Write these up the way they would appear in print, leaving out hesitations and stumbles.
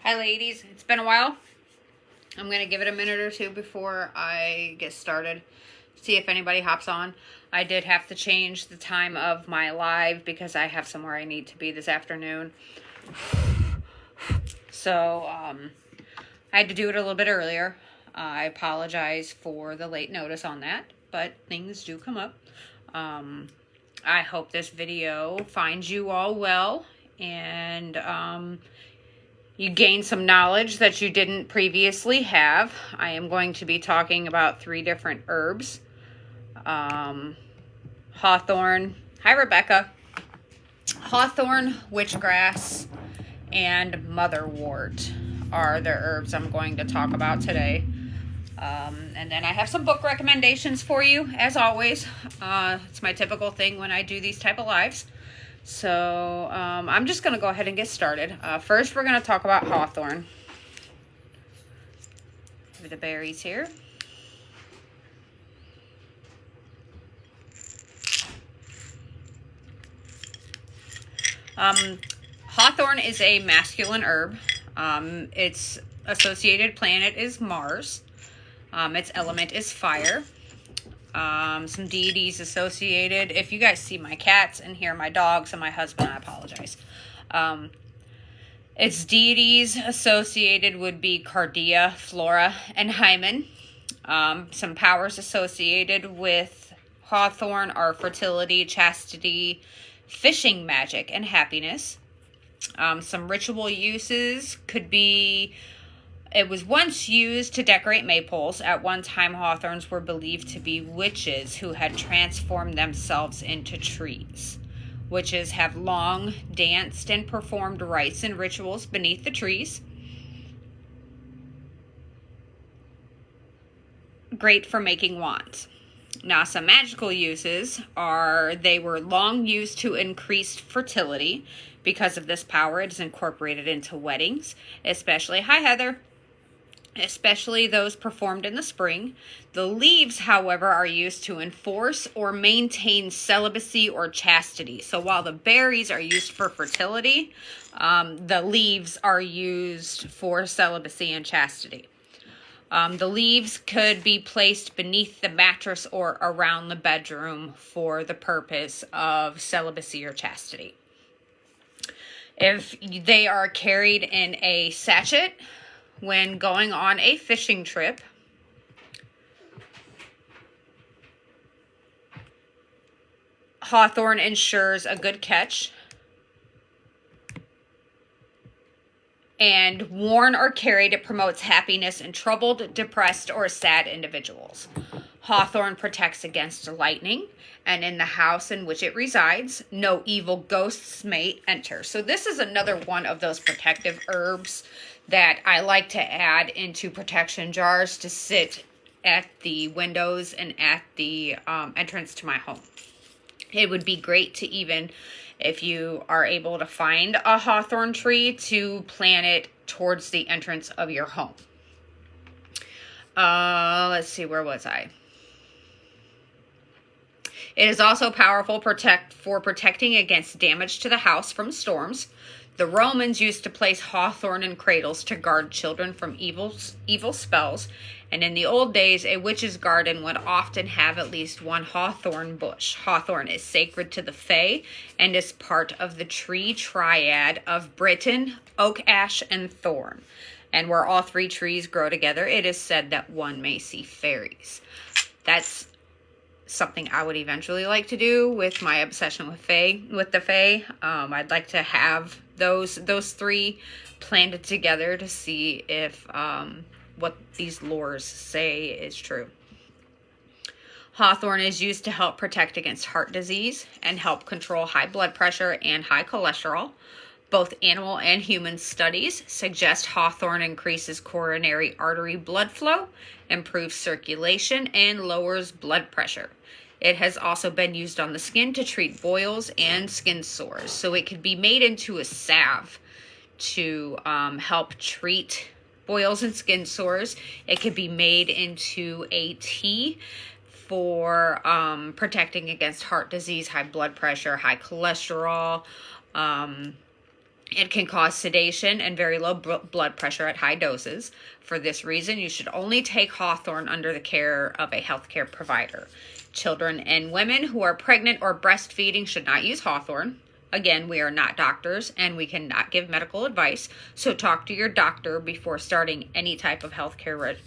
Hi ladies, it's been a while. I'm going to give it a minute or two before I get started. See if anybody hops on. I did have to change the time of my live because I have somewhere I need to be this afternoon. So, I had to do it a little bit earlier. I apologize for the late notice on that, but things do come up. I hope this video finds you all well and you gain some knowledge that you didn't previously have. I am going to be talking about 3 different herbs. Hawthorn. Hi, Rebecca. Hawthorn, witchgrass, and motherwort are the herbs I'm going to talk about today. And then I have some book recommendations for you, as always. It's my typical thing when I do these type of lives. So I'm just going to go ahead and get started. First, we're going to talk about hawthorn. Have the berries here. Hawthorn is a masculine herb. Its associated planet is Mars. Its element is fire. Some deities associated. If you guys see my cats and hear my dogs and my husband, I apologize. Its deities associated would be Cardia, Flora, and Hymen. Some powers associated with hawthorn are fertility, chastity, fishing magic, and happiness. Some ritual uses could be, it was once used to decorate maypoles. At one time, hawthorns were believed to be witches who had transformed themselves into trees. Witches have long danced and performed rites and rituals beneath the trees. Great for making wands. Now, some magical uses are they were long used to increase fertility. Because of this power, it is incorporated into weddings, especially, hi Heather, especially those performed in the spring. The leaves, however, are used to enforce or maintain celibacy or chastity. So while the berries are used for fertility, the leaves are used for celibacy and chastity. The leaves could be placed beneath the mattress or around the bedroom for the purpose of celibacy or chastity. If they are carried in a sachet when going on a fishing trip, hawthorn ensures a good catch. And worn or carried, it promotes happiness in troubled, depressed, or sad individuals. Hawthorn protects against lightning, and in the house in which it resides, no evil ghosts may enter. So this is another one of those protective herbs that I like to add into protection jars to sit at the windows and at the entrance to my home. It would be great to even, if you are able to find a hawthorn tree, to plant it towards the entrance of your home. Let's see, where was I? It is also powerful for protecting against damage to the house from storms. The Romans used to place hawthorn in cradles to guard children from evil spells. And in the old days, a witch's garden would often have at least one hawthorn bush. Hawthorn is sacred to the Fae and is part of the tree triad of Britain, oak, ash, and thorn. And where all 3 trees grow together, it is said that one may see fairies. That's something I would eventually like to do with my obsession with the Fae. I'd like to have those 3 planted together to see if what these lores say is true. Hawthorn is used to help protect against heart disease and help control high blood pressure and high cholesterol. Both animal and human studies suggest hawthorn increases coronary artery blood flow, improves circulation, and lowers blood pressure. It has also been used on the skin to treat boils and skin sores. So it could be made into a salve to help treat boils and skin sores. It could be made into a tea for protecting against heart disease, high blood pressure, high cholesterol. It can cause sedation and very low blood pressure at high doses. For this reason, you should only take hawthorn under the care of a healthcare provider. Children and women who are pregnant or breastfeeding should not use hawthorn. Again, we are not doctors and we cannot give medical advice, so talk to your doctor before starting any type of healthcare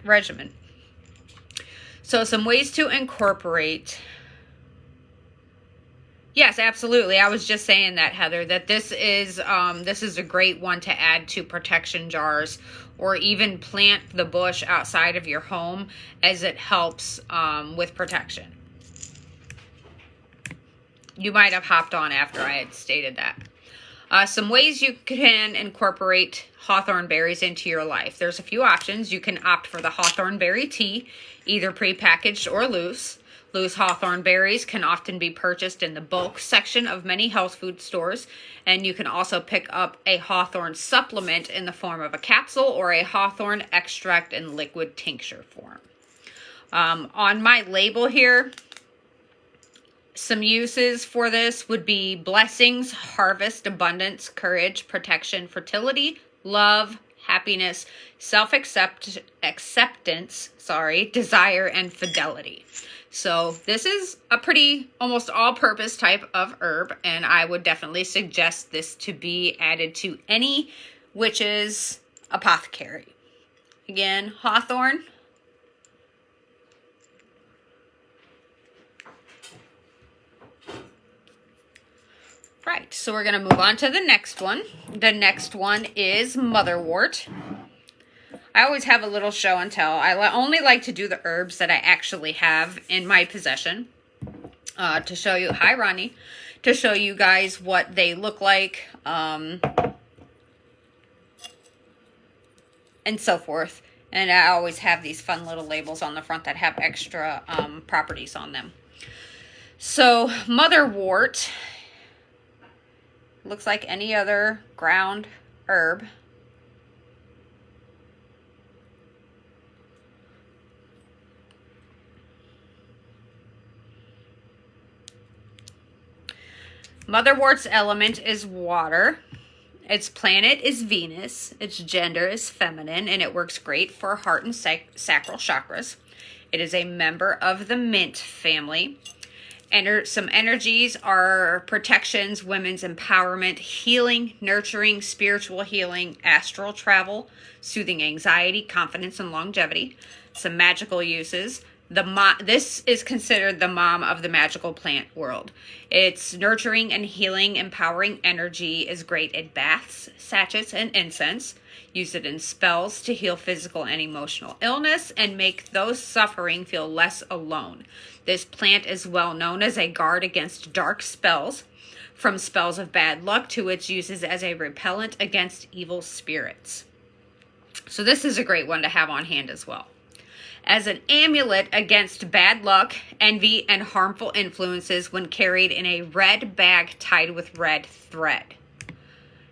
regimen. So some ways to incorporate. Yes, absolutely. I was just saying that, Heather, that this is a great one to add to protection jars, or even plant the bush outside of your home, as it helps with protection. You might have hopped on after I had stated that. Some ways you can incorporate hawthorn berries into your life. There's a few options. You can opt for the hawthorn berry tea, either prepackaged or loose. Loose hawthorn berries can often be purchased in the bulk section of many health food stores, and you can also pick up a hawthorn supplement in the form of a capsule or a hawthorn extract in liquid tincture form. On my label here, some uses for this would be blessings, harvest, abundance, courage, protection, fertility, love, happiness, self-acceptance, desire, and fidelity. So this is a pretty almost all-purpose type of herb, and I would definitely suggest this to be added to any witch's apothecary. Again, hawthorn. Right, so we're going to move on to the next one. The next one is motherwort. I always have a little show and tell. I only like to do the herbs that I actually have in my possession to show you, hi Ronnie, to show you guys what they look like and so forth. And I always have these fun little labels on the front that have extra properties on them. So motherwort looks like any other ground herb. Motherwort's element is water. Its planet is Venus. Its gender is feminine, and it works great for heart and sacral chakras. It is a member of the mint family. Some energies are protections, women's empowerment, healing, nurturing, spiritual healing, astral travel, soothing anxiety, confidence, and longevity. Some magical uses. This is considered the mom of the magical plant world. Its nurturing and healing, empowering energy is great at baths, sachets, and incense. Use it in spells to heal physical and emotional illness and make those suffering feel less alone. This plant is well known as a guard against dark spells, from spells of bad luck to its uses as a repellent against evil spirits. So this is a great one to have on hand as well. As an amulet against bad luck, envy, and harmful influences when carried in a red bag tied with red thread.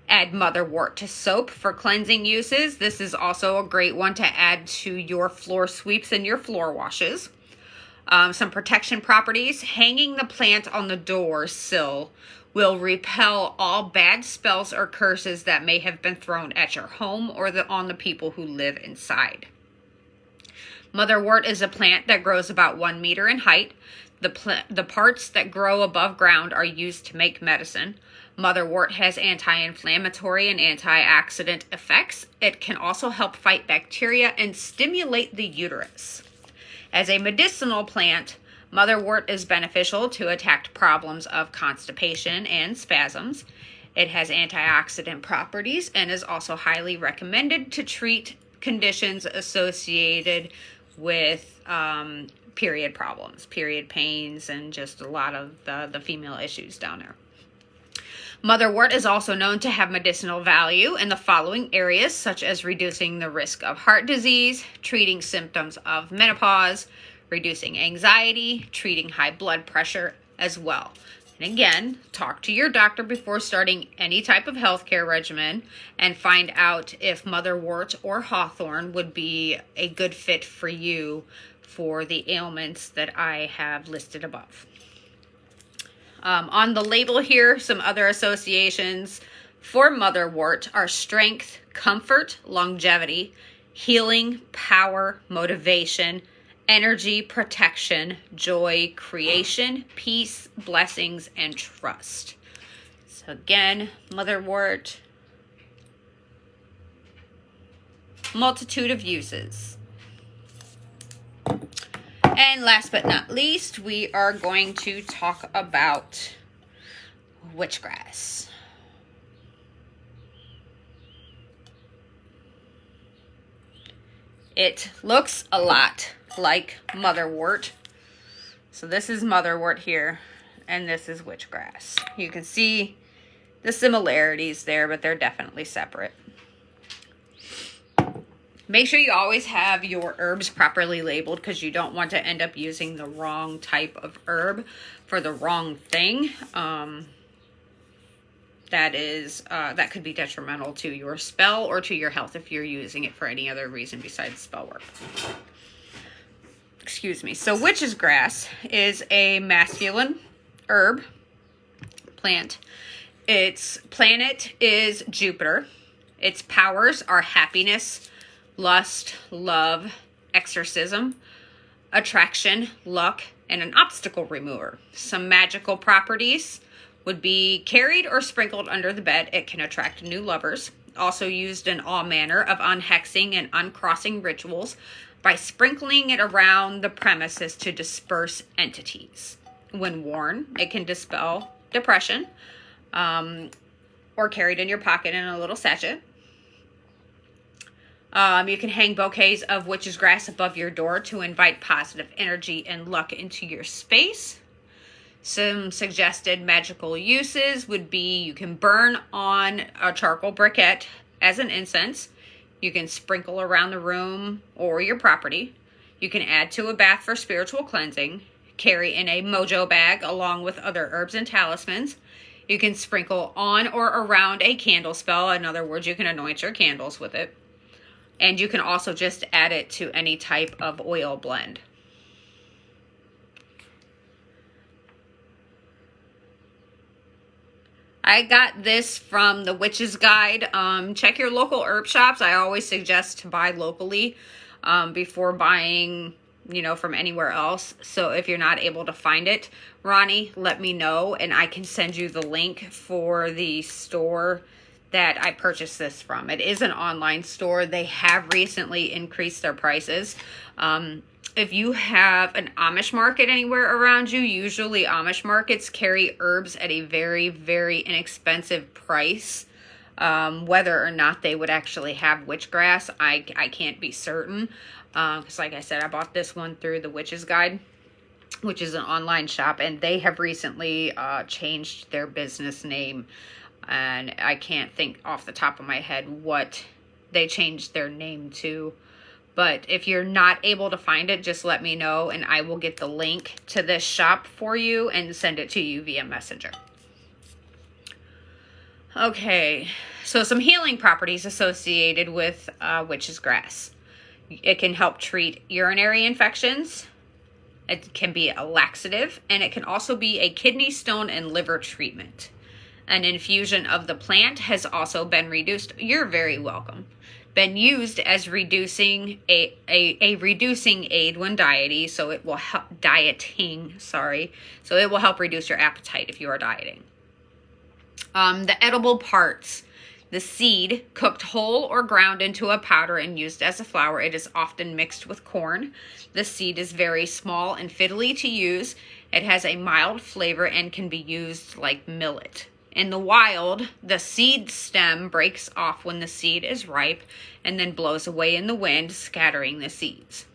Add motherwort to soap for cleansing uses. This is also a great one to add to your floor sweeps and your floor washes. Some protection properties. Hanging the plant on the door sill will repel all bad spells or curses that may have been thrown at your home or on the people who live inside. Motherwort is a plant that grows about 1 meter in height. The parts that grow above ground are used to make medicine. Motherwort has anti-inflammatory and antioxidant effects. It can also help fight bacteria and stimulate the uterus. As a medicinal plant, motherwort is beneficial to attack problems of constipation and spasms. It has antioxidant properties and is also highly recommended to treat conditions associated with period problems, period pains, and just a lot of the female issues down there. Motherwort is also known to have medicinal value in the following areas, such as reducing the risk of heart disease, treating symptoms of menopause, reducing anxiety, treating high blood pressure as well. And again, talk to your doctor before starting any type of healthcare regimen and find out if motherwort or hawthorn would be a good fit for you for the ailments that I have listed above. On the label here, some other associations for motherwort are strength, comfort, longevity, healing, power, motivation, energy, protection, joy, creation, peace, blessings, and trust. So again, motherwort, multitude of uses. And last but not least, we are going to talk about witchgrass. It looks a lot like motherwort. So this is motherwort here, and this is witchgrass. You can see the similarities there, but they're definitely separate. Make sure you always have your herbs properly labeled, because you don't want to end up using the wrong type of herb for the wrong thing. That could be detrimental to your spell or to your health if you're using it for any other reason besides spell work. Excuse me. So witch's grass is a masculine herb plant. Its planet is Jupiter. Its powers are happiness, lust, love, exorcism, attraction, luck, and an obstacle remover. Some magical properties would be carried or sprinkled under the bed. It can attract new lovers. Also used in all manner of unhexing and uncrossing rituals by sprinkling it around the premises to disperse entities. When worn, it can dispel depression, or carried in your pocket in a little sachet. You can hang bouquets of witch's grass above your door to invite positive energy and luck into your space. Some suggested magical uses would be you can burn on a charcoal briquette as an incense. You can sprinkle around the room or your property. You can add to a bath for spiritual cleansing. Carry in a mojo bag along with other herbs and talismans. You can sprinkle on or around a candle spell. In other words, you can anoint your candles with it. And you can also just add it to any type of oil blend. I got this from the Witch's Guide. Check your local herb shops. I always suggest to buy locally before buying, from anywhere else. So if you're not able to find it, Ronnie, let me know and I can send you the link for the store that I purchased this from. It is an online store. They have recently increased their prices. If you have an Amish market anywhere around you, usually Amish markets carry herbs at a very, very inexpensive price. Whether or not they would actually have witchgrass, I can't be certain. Because like I said, I bought this one through the Witch's Guide, which is an online shop, and they have recently changed their business name. And I can't think off the top of my head what they changed their name to. But if you're not able to find it, just let me know and I will get the link to this shop for you and send it to you via Messenger. Okay, so some healing properties associated with witch's grass. It can help treat urinary infections. It can be a laxative, and it can also be a kidney stone and liver treatment. An infusion of the plant has also been reduced. You're very welcome. Been used as reducing a reducing aid when dieting, so it will help so it will help reduce your appetite if you are dieting. The edible parts, the seed, cooked whole or ground into a powder and used as a flour. It is often mixed with corn. The seed is very small and fiddly to use. It has a mild flavor and can be used like millet. In the wild, the seed stem breaks off when the seed is ripe and then blows away in the wind, scattering the seeds.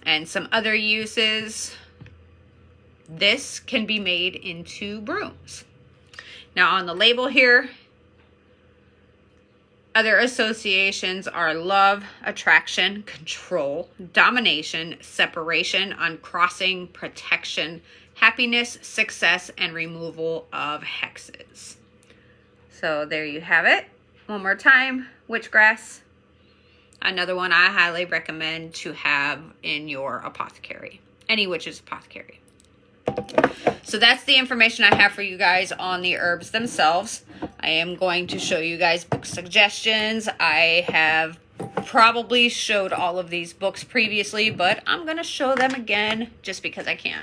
And some other uses. This can be made into brooms. Now on the label here, other associations are love, attraction, control, domination, separation, uncrossing, protection, happiness, success, and removal of hexes. So there you have it. One more time, witchgrass. Another one I highly recommend to have in your apothecary. Any witch's apothecary. So that's the information I have for you guys on the herbs themselves. I am going to show you guys book suggestions. I have probably showed all of these books previously, but I'm going to show them again just because I can.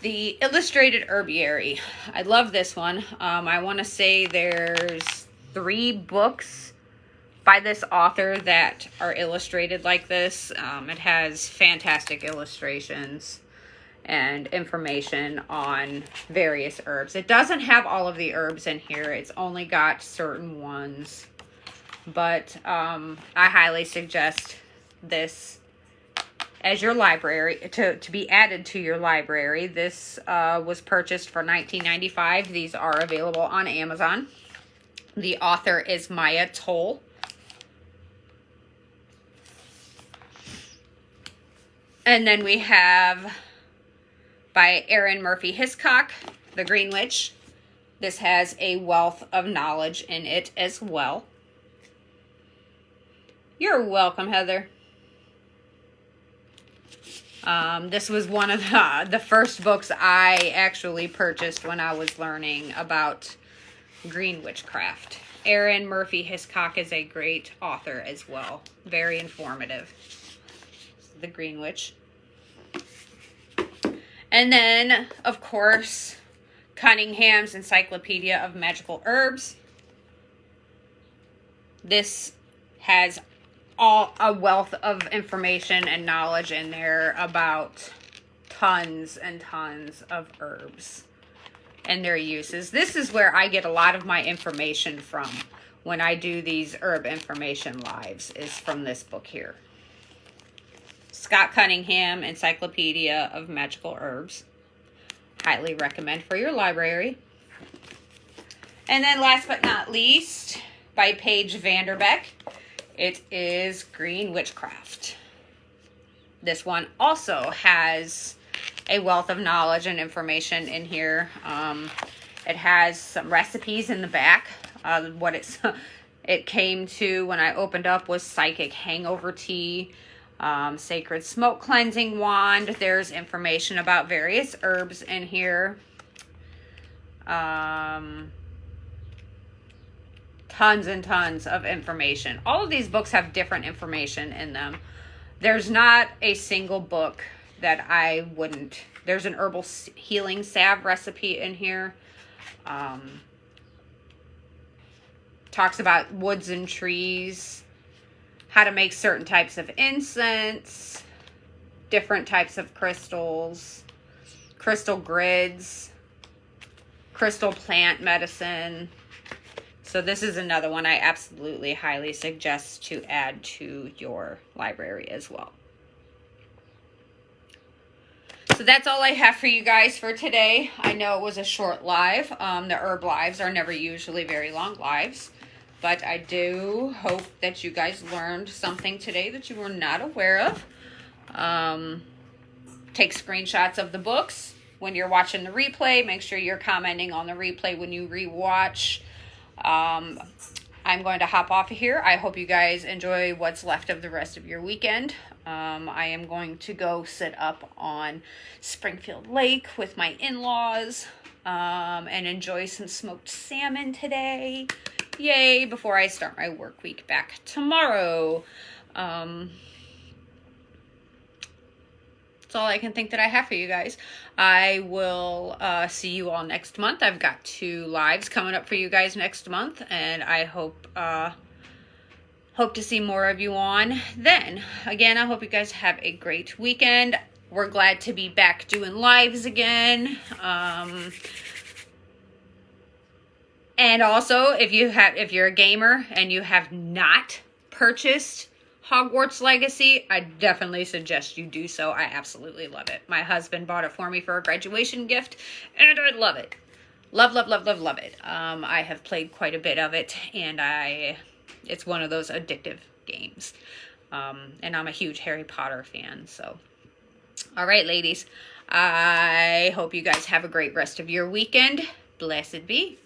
The Illustrated Herbiary. I love this one. I want to say there's 3 books by this author that are illustrated like this. It has fantastic illustrations and information on various herbs. It doesn't have all of the herbs in here. It's only got certain ones. But I highly suggest this as your library, to be added to your library. This was purchased for $19.95. These are available on Amazon. The author is Maya Toll. And then we have by Erin Murphy Hiscock, The Green Witch. This has a wealth of knowledge in it as well. You're welcome, Heather. This was one of the first books I actually purchased when I was learning about green witchcraft. Erin Murphy Hiscock is a great author as well. Very informative. The Green Witch. And then, of course, Cunningham's Encyclopedia of Magical Herbs. This has a wealth of information and knowledge in there about tons and tons of herbs and their uses. This is where I get a lot of my information from when I do these herb information lives, is from this book here. Scott Cunningham, Encyclopedia of Magical Herbs. Highly recommend for your library. And then last but not least, by Paige Vanderbeck, it is Green Witchcraft. This one also has a wealth of knowledge and information in here. It has some recipes in the back. What it came to when I opened up was Psychic Hangover Tea, Sacred Smoke Cleansing Wand. There's information about various herbs in here. Tons and tons of information. All of these books have different information in them. There's not a single book that I wouldn't. There's an herbal healing salve recipe in here. Talks about woods and trees, how to make certain types of incense, different types of crystals, crystal grids, crystal plant medicine. So this is another one I absolutely highly suggest to add to your library as well. So that's all I have for you guys for today. I know it was a short live. The herb lives are never usually very long lives. But I do hope that you guys learned something today that you were not aware of. Take screenshots of the books when you're watching the replay. Make sure you're commenting on the replay when you rewatch. I'm going to hop off of here. I hope you guys enjoy what's left of the rest of your weekend. I am going to go sit up on Springfield Lake with my in-laws and enjoy some smoked salmon today. Yay, before I start my work week back tomorrow. That's all I can think that I have for you guys. I will see you all next month. I've got 2 lives coming up for you guys next month, and I hope to see more of you on then. Again, I hope you guys have a great weekend. We're glad to be back doing lives again. And also, if you're a gamer and you have not purchased Hogwarts Legacy, I definitely suggest you do so. I absolutely love it. My husband bought it for me for a graduation gift, and I love it. Love, love, love, love, love it. I have played quite a bit of it, and it's one of those addictive games. And I'm a huge Harry Potter fan, so. All right, ladies. I hope you guys have a great rest of your weekend. Blessed be.